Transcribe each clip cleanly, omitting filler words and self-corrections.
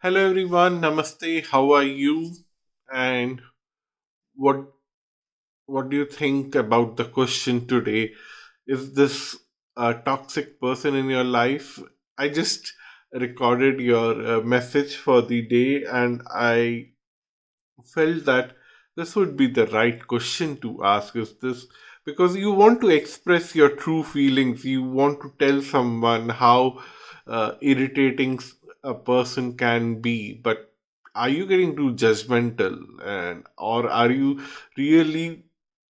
Hello everyone, namaste. How are you? And what what do you think about the question today? Is this a toxic person in your life? I just recorded your message for the day, and I felt that this would be the right question to ask. Is this because you want to express your true feelings? You want to tell someone how irritating a person can be, but are you getting too judgmental, and or are you really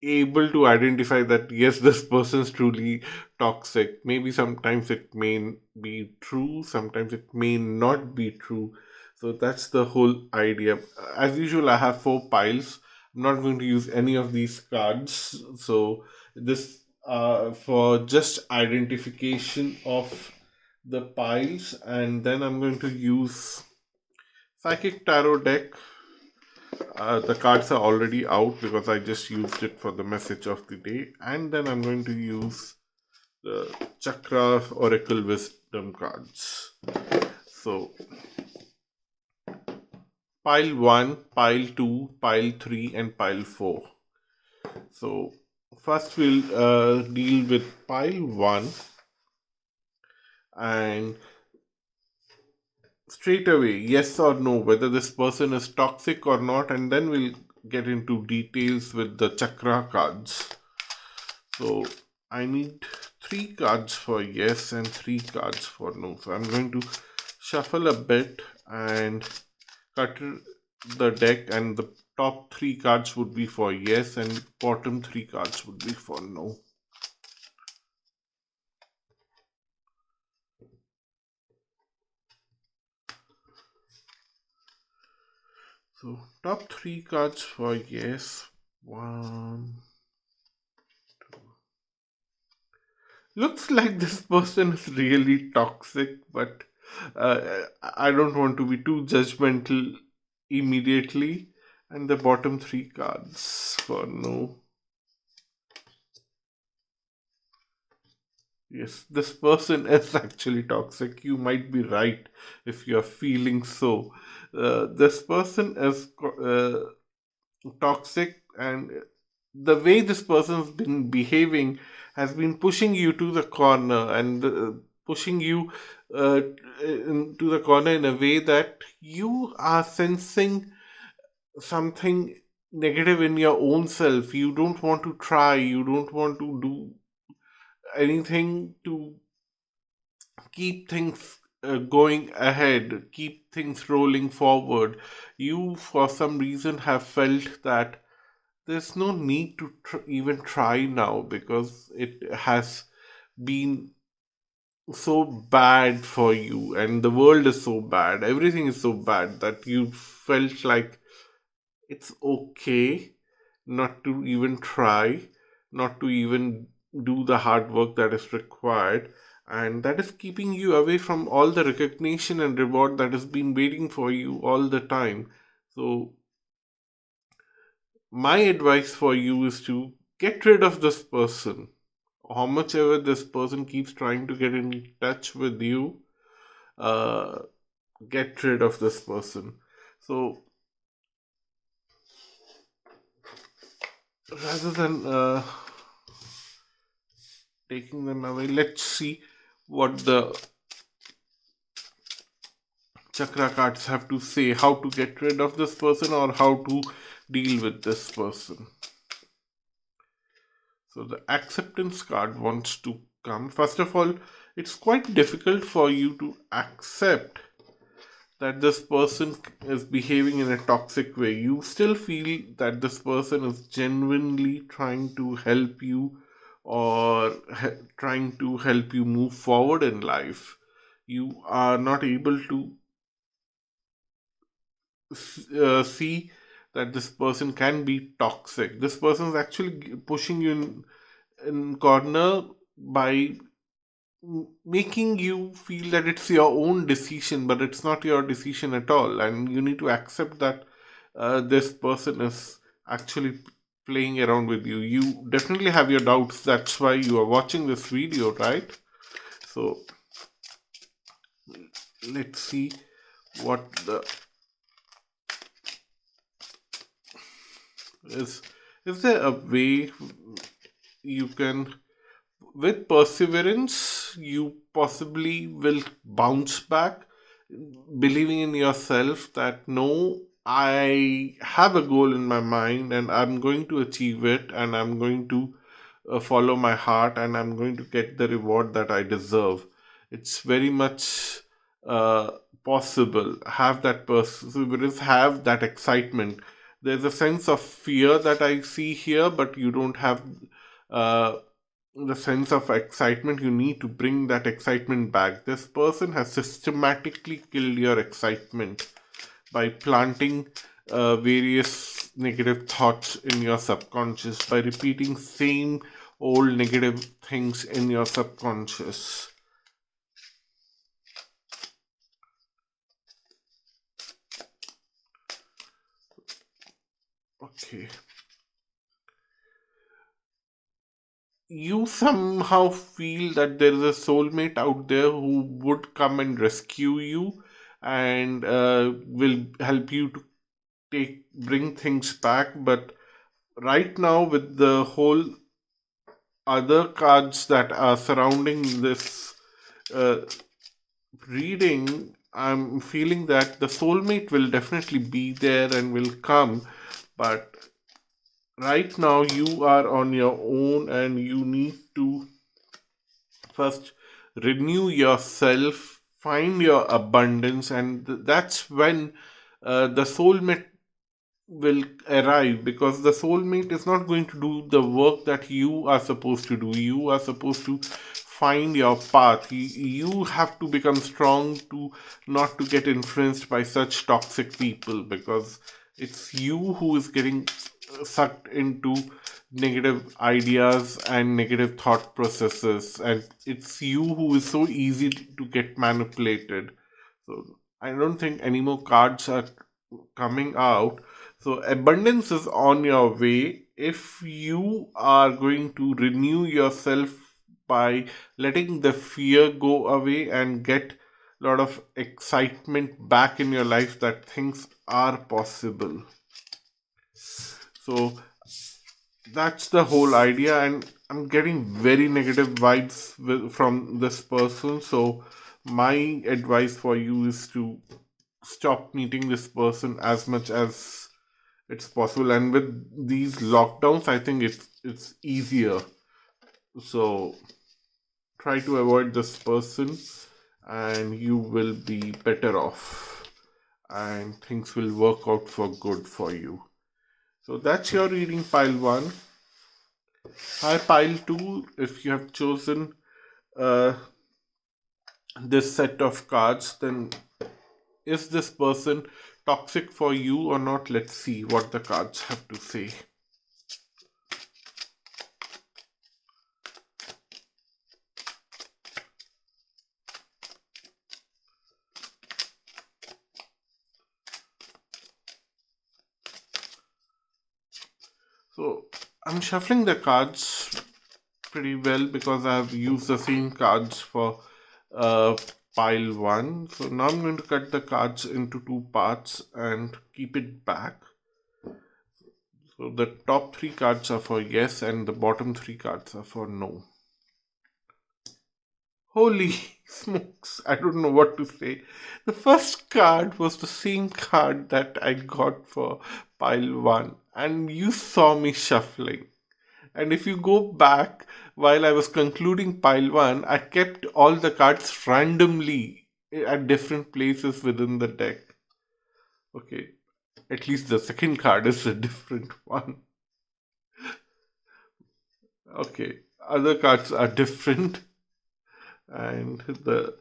able to identify that yes, this person is truly toxic? Maybe sometimes it may be true, sometimes it may not be true. So that's the whole idea. As usual, I have four piles. I'm not going to use any of these cards. So this for just identification of the piles, and then I'm going to use Psychic Tarot deck. The cards are already out because I just used it for the message of the day, and then I'm going to use the Chakra Oracle Wisdom cards. So pile 1, pile 2, pile 3, and pile 4. So, first we'll deal with pile 1, and straight away, yes or no, whether this person is toxic or not, and then we'll get into details with the chakra cards. So, I need 3 cards for yes and 3 cards for no. So, I'm going to shuffle a bit and cut the deck, and the top 3 cards would be for yes and bottom 3 cards would be for no. So top 3 cards for yes. One. Looks like this person is really toxic, but I don't want to be too judgmental immediately. And the bottom 3 cards for no. Yes, this person is actually toxic. You might be right if you're feeling so. This person is toxic, and the way this person's been behaving has been pushing you to the corner, and pushing you into the corner in a way that you are sensing something negative in your own self. You don't want to try, you don't want to do anything to keep things going ahead, keep things rolling forward. You, for some reason, have felt that there's no need to even try now because it has been so bad for you, and the world is so bad, everything is so bad that you felt like it's okay not to even try, not to even do the hard work that is required, and that is keeping you away from all the recognition and reward that has been waiting for you all the time. So my advice for you is to get rid of this person. How much ever this person keeps trying to get in touch with you, uh, get rid of this person. So rather than taking them away, let's see what the chakra cards have to say, how to get rid of this person or how to deal with this person. So the acceptance card wants to come. First of all, it's quite difficult for you to accept that this person is behaving in a toxic way. You still feel that this person is genuinely trying to help you, or trying to help you move forward in life. You are not able to see that this person can be toxic. This person is actually pushing you in corner by making you feel that it's your own decision, but it's not your decision at all, and you need to accept that this person is actually playing around with you. You definitely have your doubts, that's why you are watching this video, right? So let's see what the is is there a way you can, with perseverance, you possibly will bounce back, believing in yourself that no, I have a goal in my mind and I'm going to achieve it, and I'm going to follow my heart, and I'm going to get the reward that I deserve. It's very much uh, possible. Have that perseverance, have that excitement. There's a sense of fear that I see here, but you don't have uh, the sense of excitement. You need to bring that excitement back. This person has systematically killed your excitement by planting various negative thoughts in your subconscious, by repeating same old negative things in your subconscious. Okay, you somehow feel that there is a soulmate out there who would come and rescue you, and will help you to take bring things back. But right now, with the whole other cards that are surrounding this uh, reading, I'm feeling that the soulmate will definitely be there and will come. But right now, you are on your own, and you need to first renew yourself, find your abundance, and that's when the soulmate will arrive, because the soulmate is not going to do the work that you are supposed to do. You are supposed to find your path. You have to become strong to not to get influenced by such toxic people, because it's you who is getting sucked into negative ideas and negative thought processes, and it's you who is so easy to get manipulated. So I don't think any more cards are coming out. So abundance is on your way if you are going to renew yourself by letting the fear go away and get a lot of excitement back in your life that things are possible. So that's the whole idea, and I'm getting very negative vibes from this person. So my advice for you is to stop meeting this person as much as it's possible. And with these lockdowns, I think it's easier. So try to avoid this person, and you will be better off, and things will work out for good for you. So that's your reading, pile 1. Hi, pile 2. If you have chosen uh, this set of cards, then is this person toxic for you or not? Let's see what the cards have to say. So I'm shuffling the cards pretty well because I've used the same cards for uh, pile 1. So now I'm going to cut the cards into two parts and keep it back. So the top 3 cards are for yes, and the bottom 3 cards are for no. Holy smokes, I don't know what to say. The first card was the same card that I got for pile 1, and you saw me shuffling. And if you go back, while I was concluding pile 1, I kept all the cards randomly at different places within the deck. Okay, at least the second card is a different one. Okay, other cards are different. And the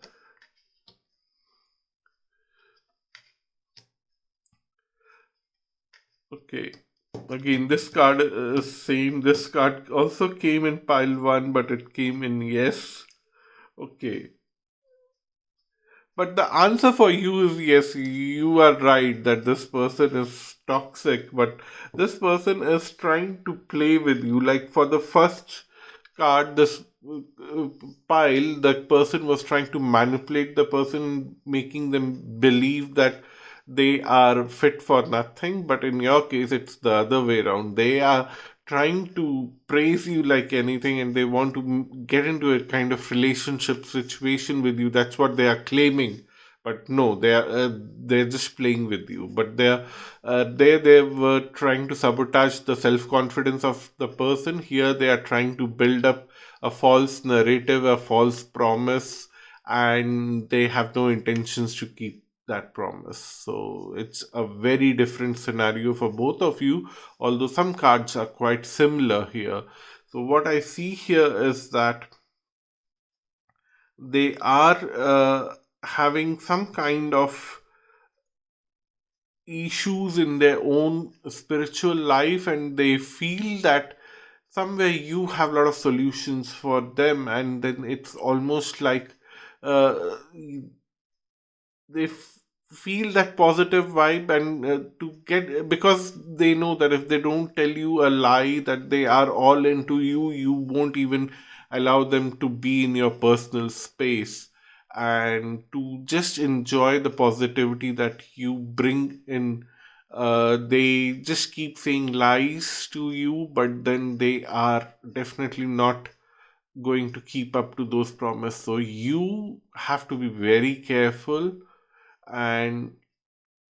okay, again, this card is same. This card also came in pile 1, but it came in yes. Okay. But the answer for you is yes, you are right that this person is toxic, but this person is trying to play with you. Like for the first card, this pile, the person was trying to manipulate the person, making them believe that they are fit for nothing. But in your case, it's the other way around. They are trying to praise you like anything, and they want to get into a kind of relationship situation with you. That's what they are claiming. But no, they're just playing with you. But they were trying to sabotage the self confidence of the person. Here they are trying to build up a false narrative, a false promise, and they have no intentions to keep that promise. So it's a very different scenario for both of you, although some cards are quite similar here. So what I see here is that they are having some kind of issues in their own spiritual life, and they feel that somewhere you have a lot of solutions for them, and then it's almost like uh, they feel that positive vibe, and to get, because they know that if they don't tell you a lie that they are all into you, you won't even allow them to be in your personal space, and to just enjoy the positivity that you bring in. They just keep saying lies to you, but then they are definitely not going to keep up to those promises. So you have to be very careful, and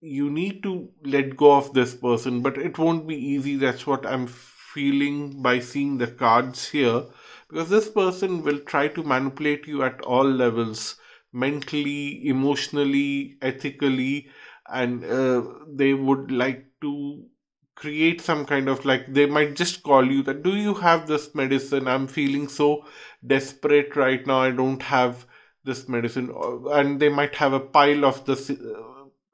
you need to let go of this person, but it won't be easy. That's what I'm feeling by seeing the cards here, because this person will try to manipulate you at all levels, mentally, emotionally, ethically, and they would like to create some kind of, like, they might just call you that, do you have this medicine? I'm feeling so desperate right now, I don't have this medicine. And they might have a pile of this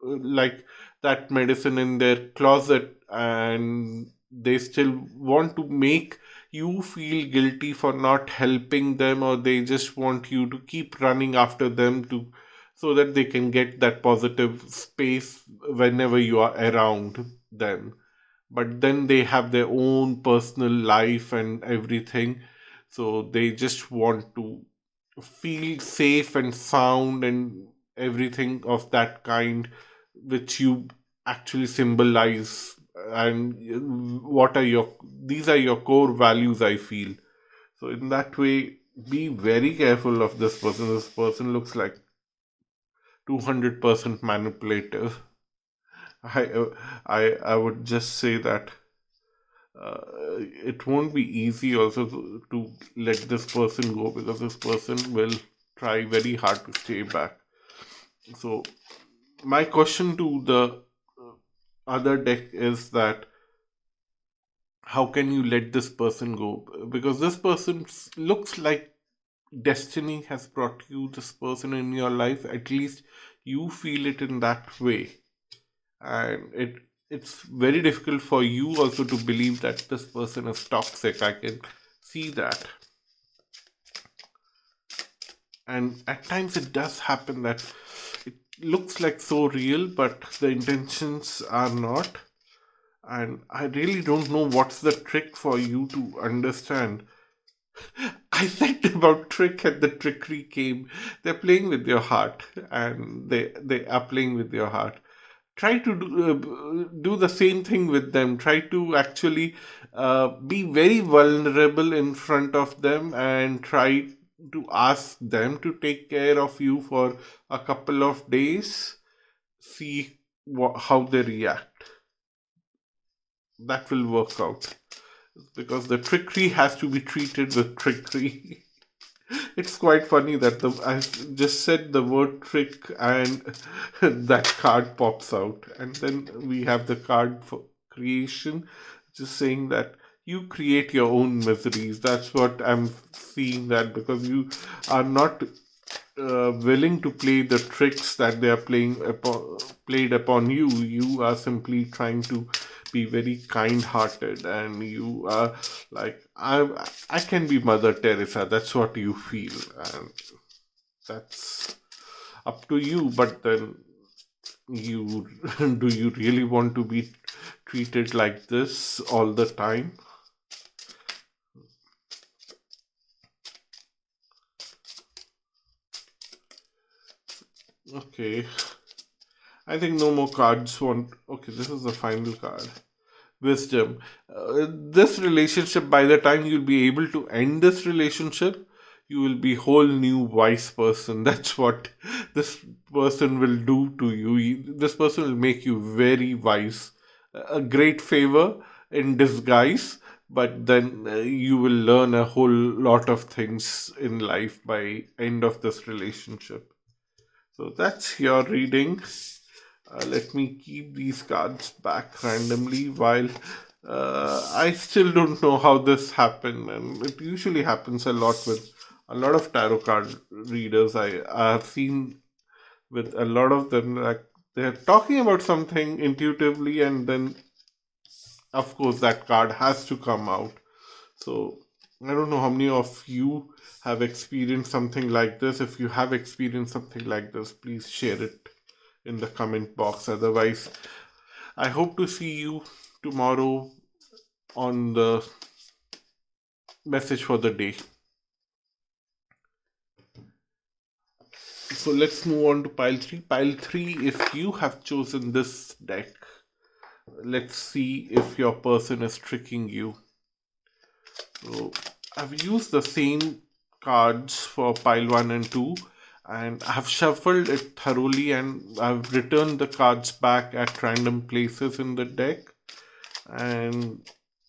like that medicine in their closet, and they still want to make you feel guilty for not helping them, or they just want you to keep running after them to, so that they can get that positive space whenever you are around them. But then they have their own personal life and everything, so they just want to feel safe and sound and everything of that kind, which you actually symbolize. And what are your, these are your core values, I feel. So in that way, be very careful of this person. This person looks like 200% manipulative. I would just say that it won't be easy also to let this person go, because this person will try very hard to stay back. So my question to the other deck is that, how can you let this person go? Because this person looks like destiny has brought you this person in your life. At least you feel it in that way, and it's very difficult for you also to believe that this person is toxic. I can see that. And at times it does happen that it looks like so real, but the intentions are not. And I really don't know what's the trick for you to understand. I said about trick, and the trickery came. They're playing with your heart, and they are playing with your heart. Try to do the same thing with them. Try to actually be very vulnerable in front of them, and try to ask them to take care of you for a couple of days. See how they react. That will work out, because the trickery has to be treated with trickery. It's quite funny that I just said the word trick, and that card pops out, and then we have the card for creation, just saying that you create your own miseries. That's what I'm seeing, that because you are not willing to play the tricks that they are played upon you. You are simply trying to be very kind-hearted, and you are like, I can be Mother Teresa. That's what you feel, and that's up to you. But then you do you really want to be treated like this all the time? Okay, I think no more cards want. Okay, this is the final card. Wisdom. This relationship, by the time you'll be able to end this relationship, you will be whole new wise person. That's what this person will do to you. This person will make you very wise. A great favor in disguise, but then you will learn a whole lot of things in life by end of this relationship. So that's your reading. Let me keep these cards back randomly while I still don't know how this happened, and it usually happens a lot with a lot of tarot card readers. I have seen with a lot of them, like they're talking about something intuitively, and then of course that card has to come out. So I don't know how many of you have experienced something like this. If you have experienced something like this, please share it in the comment box. Otherwise, I hope to see you tomorrow on the message for the day. So let's move on to pile 3. Pile 3, if you have chosen this deck, let's see if your person is tricking you. So I've used the same cards for pile 1 and 2, and I've shuffled it thoroughly, and I've returned the cards back at random places in the deck. And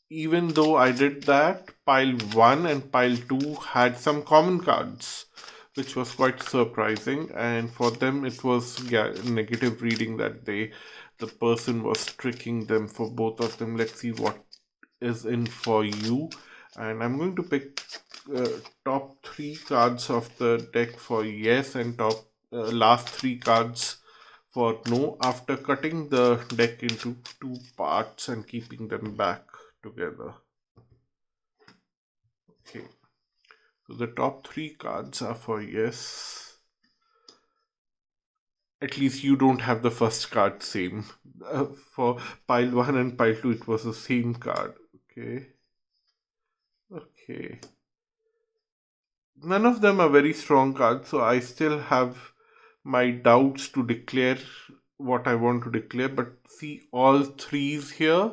even though I did that, pile 1 and pile 2 had some common cards, which was quite surprising. And for them, it was negative reading that the person was tricking them for both of them. Let's see what is in for you. And I'm going to pick uh, top 3 cards of the deck for yes, and top last 3 cards for no, after cutting the deck into 2 parts and keeping them back together. Okay, so the top 3 cards are for yes. At least you don't have the first card same. For pile 1 and pile 2, it was the same card. Okay. Okay. None of them are very strong cards, so I still have my doubts to declare what I want to declare. But see all threes here.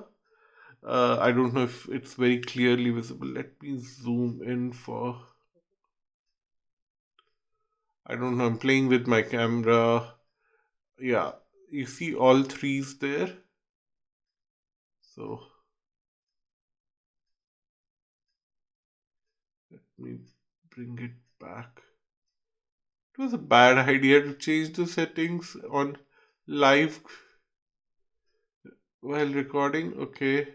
I don't know if it's very clearly visible. Let me zoom in for. I don't know. I'm playing with my camera. Yeah, you see all threes there. So let me bring it back. It was a bad idea to change the settings on live while recording. Okay.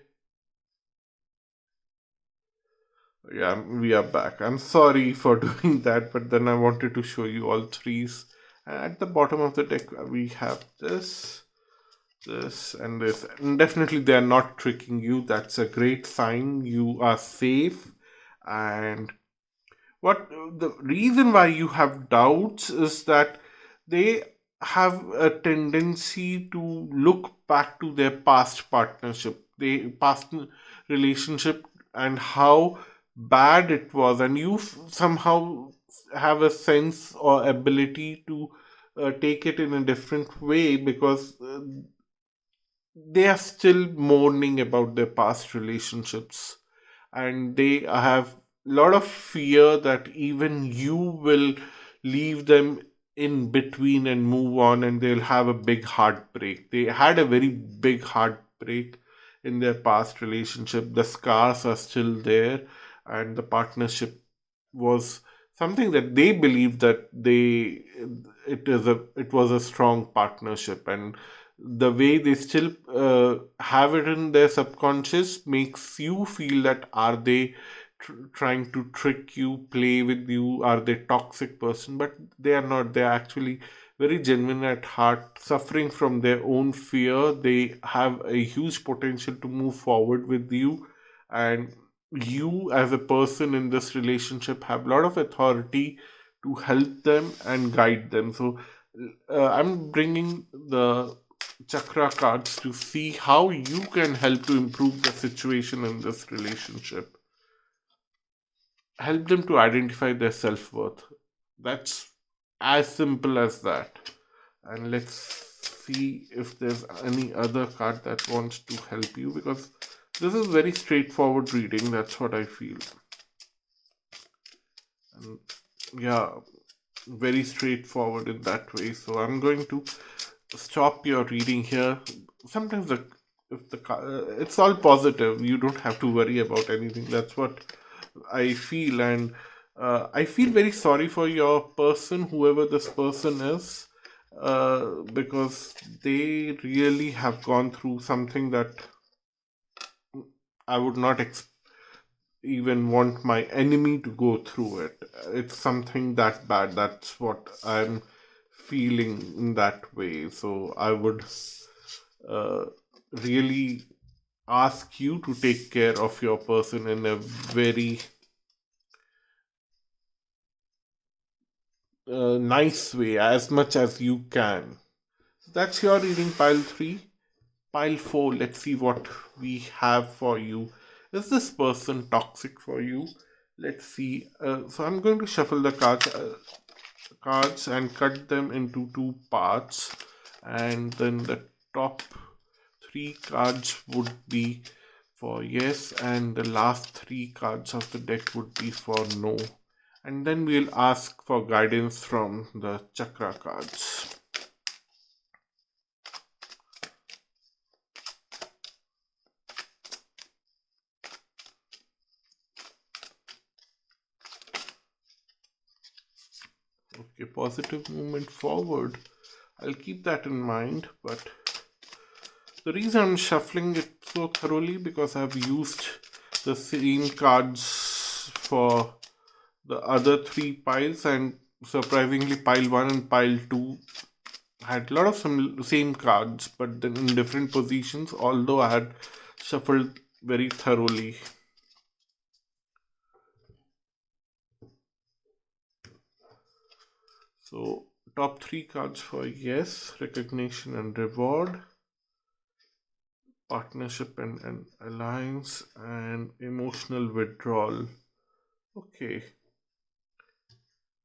Yeah, we are back. I'm sorry for doing that, but then I wanted to show you all threes. And at the bottom of the deck, we have this, and this. And definitely, they are not tricking you. That's a great sign. You are safe. And what the reason why you have doubts is that they have a tendency to look back to their past partnership, they past relationship, and how bad it was, and you somehow have a sense or ability to take it in a different way, because they are still mourning about their past relationships, and they have a lot of fear that even you will leave them in between and move on, and they'll have a big heartbreak. They had a very big heartbreak in their past relationship. The scars are still there, and the partnership was something that they believe that it was a strong partnership, and the way they still have it in their subconscious makes you feel that are they trying to trick you, play with you, are they toxic person? But they are not. They are actually very genuine at heart, suffering from their own fear. They have a huge potential to move forward with you, and you as a person in this relationship have a lot of authority to help them and guide them. So I'm bringing the chakra cards to see how you can help to improve the situation in this relationship. Help them to identify their self-worth. That's as simple as that. And let's see if there's any other card that wants to help you, because this is very straightforward reading. That's what I feel. And yeah, very straightforward in that way. So I'm going to stop your reading here. Sometimes the if the it's all positive, you don't have to worry about anything. That's what I feel. And I feel very sorry for your person, whoever this person is, because they really have gone through something that I would not even want my enemy to go through it. It's something that bad. That's what I'm feeling in that way. So I would uh, really ask you to take care of your person in a very nice way, as much as you can. That's your reading, pile 3. Pile 4, let's see what we have for you. Is this person toxic for you? Let's see. So I'm going to shuffle the cards and cut them into two parts. And then the top 3 cards would be for yes, and the last 3 cards of the deck would be for no. And then we'll ask for guidance from the chakra cards. Okay, positive movement forward. I'll keep that in mind, but the reason I'm shuffling it so thoroughly because I've used the same cards for the other 3 piles, and surprisingly pile 1 and pile 2 had a lot of same cards, but then in different positions, although I had shuffled very thoroughly. So top 3 cards for yes, recognition and reward, partnership and alliance, and emotional withdrawal. Okay,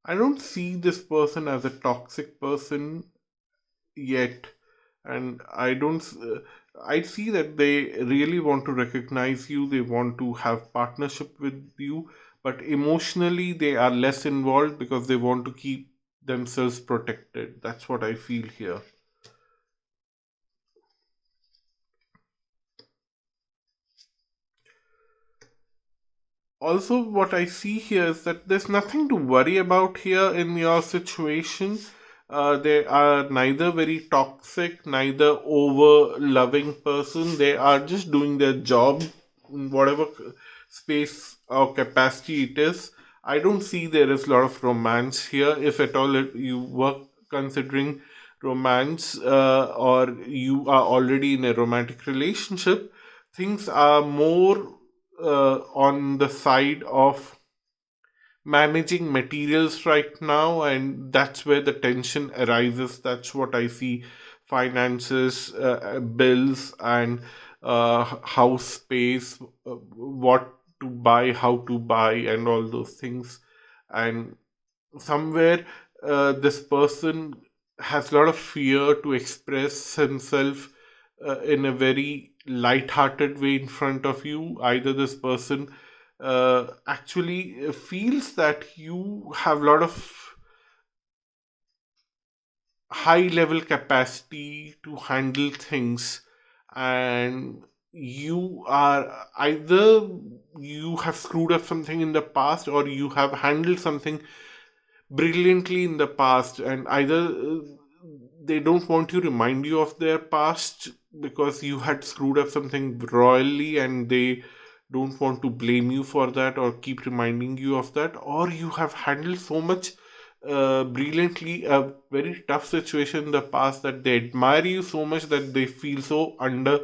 I don't see this person as a toxic person yet, and I see that they really want to recognize you, they want to have partnership with you, but emotionally they are less involved because they want to keep themselves protected. That's what I feel here. Also, what I see here is that there's nothing to worry about here in your situation. They are neither very toxic, neither over loving person. They are just doing their job in whatever space or capacity it is. I don't see there is a lot of romance here. If at all you were considering romance, or you are already in a romantic relationship, things are more on the side of managing materials right now, and that's where the tension arises. That's what I see: finances, bills, and house space, what to buy, how to buy, and all those things. And somewhere this person has a lot of fear to express himself in a very light-hearted way in front of you. Either this person actually feels that you have a lot of high level capacity to handle things, and you are either you have screwed up something in the past, or you have handled something brilliantly in the past, and either they don't want to remind you of their past because you had screwed up something royally, and they don't want to blame you for that or keep reminding you of that, or you have handled so much brilliantly a very tough situation in the past that they admire you so much that they feel so under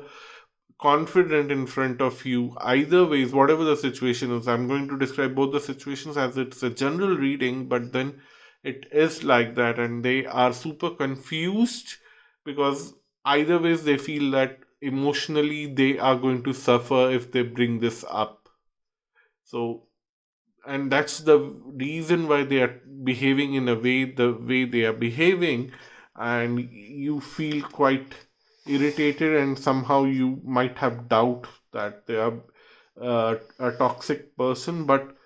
confident in front of you. Either ways, whatever the situation is, I'm going to describe both the situations as it's a general reading, but then it is like that, and they are super confused because either ways they feel that emotionally they are going to suffer if they bring this up. So, and that's the reason why they are behaving in a way, the way they are behaving. and you feel quite irritated, and somehow you might have doubt that they are a toxic person. But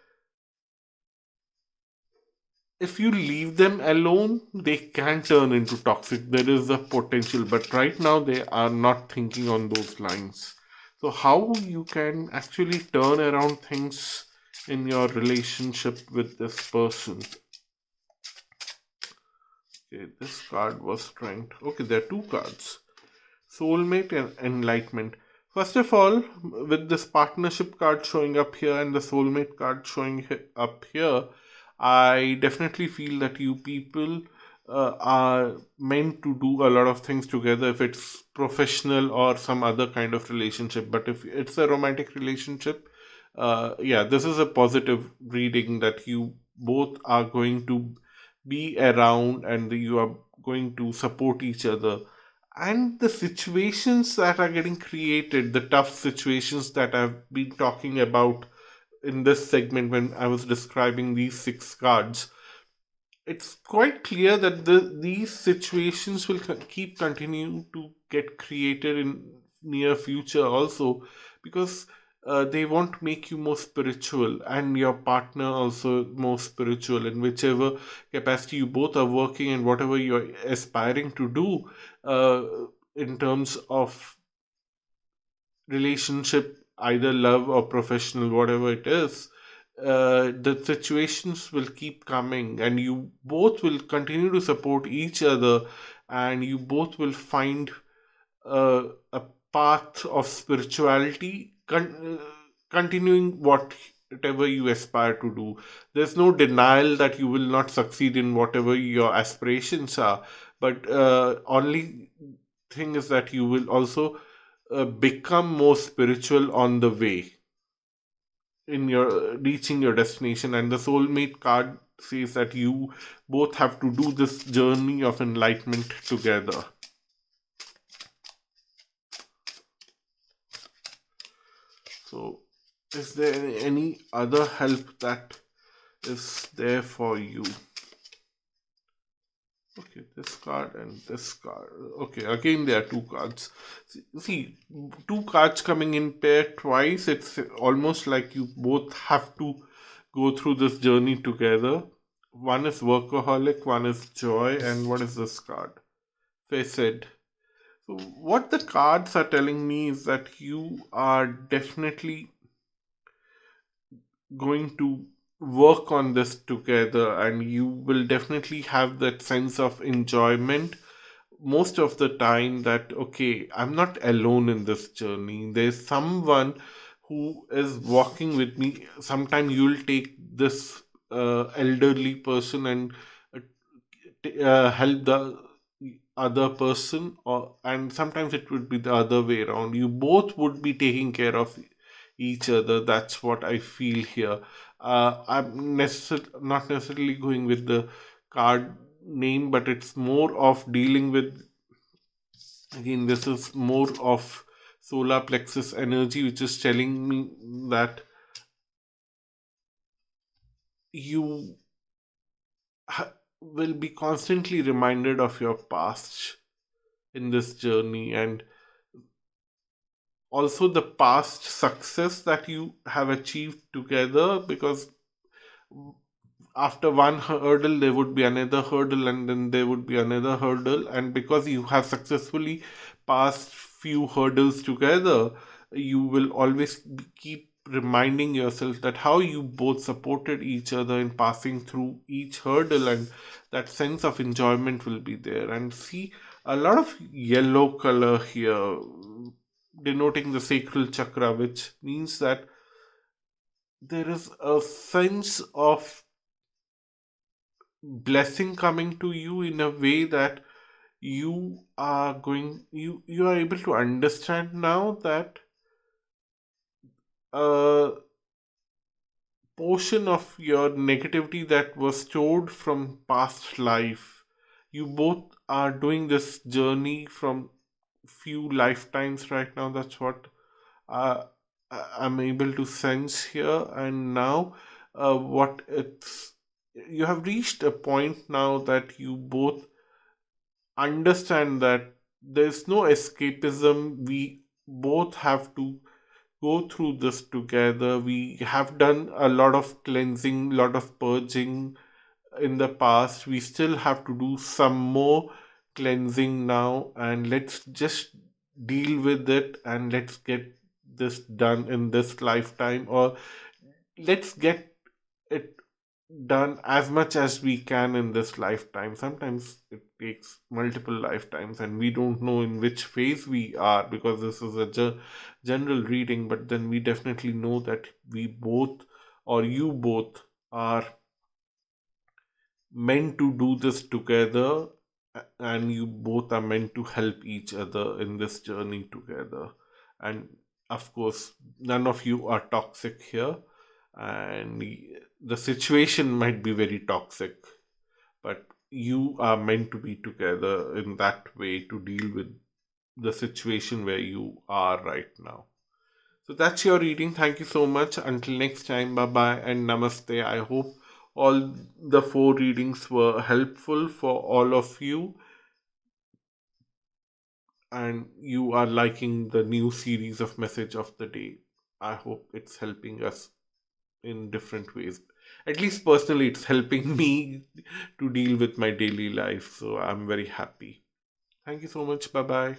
if you leave them alone, they can turn into toxic. There is a potential, but right now they are not thinking on those lines. So, how you can actually turn around things in your relationship with this person? Okay, this card was strength. Okay, there are two cards, soulmate and enlightenment. First of all, with this partnership card showing up here and the soulmate card showing up here, I definitely feel that you people are meant to do a lot of things together, if it's professional or some other kind of relationship. But if it's a romantic relationship, yeah, this is a positive reading that you both are going to be around and you are going to support each other. And the situations that are getting created, the tough situations that I've been talking about in this segment when I was describing these six cards, it's quite clear that these situations will keep continue to get created in near future also, because they want to make you more spiritual and your partner also more spiritual, in whichever capacity you both are working and whatever you're aspiring to do uh, in terms of relationship, either love or professional, whatever it is. The situations will keep coming, and you both will continue to support each other, and you both will find a path of spirituality, continuing whatever you aspire to do. There's no denial that you will not succeed in whatever your aspirations are, but only thing is that you will also become more spiritual on the way in your reaching your destination. And the soulmate card says that you both have to do this journey of enlightenment together. So, is there any other help that is there for you? Okay, this card and this card. Okay, again there are two cards. See, two cards coming in pair twice. It's almost like you both have to go through this journey together. One is workaholic, one is joy, and what is this card? Faced. So, what the cards are telling me is that you are definitely going to work on this together, and you will definitely have that sense of enjoyment most of the time, that okay, I'm not alone in this journey, there's someone who is walking with me. Sometime you'll take this elderly person and help the other person, or and sometimes it would be the other way around, you both would be taking care of each other. That's what I feel here. Not necessarily going with the card name, but it's more of dealing with, again, this is more of solar plexus energy, which is telling me that you will be constantly reminded of your past in this journey, and also the past success that you have achieved together, because after one hurdle there would be another hurdle, and then there would be another hurdle, and because you have successfully passed few hurdles together, you will always keep reminding yourself that how you both supported each other in passing through each hurdle, and that sense of enjoyment will be there. And see, a lot of yellow color here denoting the sacral chakra, which means that there is a sense of blessing coming to you in a way that you are able to understand now that a portion of your negativity that was stored from past life, you both are doing this journey from few lifetimes right now. That's what uh, I'm able to sense here. And now what it's you have reached a point now that you both understand that there's no escapism. We both have to go through this together. We have done a lot of cleansing, lot of purging in the past. We still have to do some more cleansing now, and let's just deal with it and let's get this done in this lifetime, or let's get it done as much as we can in this lifetime. Sometimes it takes multiple lifetimes, and we don't know in which phase we are because this is a general reading, but then we definitely know that we both, or you both, are meant to do this together, and you both are meant to help each other in this journey together. And of course, none of you are toxic here, and the situation might be very toxic, but you are meant to be together in that way to deal with the situation where you are right now. So that's your reading. Thank you so much. Until next time, bye bye and namaste. I hope all the four readings were helpful for all of you, and you are liking the new series of Message of the Day. I hope it's helping us in different ways. At least personally, it's helping me to deal with my daily life. So I'm very happy. Thank you so much. Bye bye.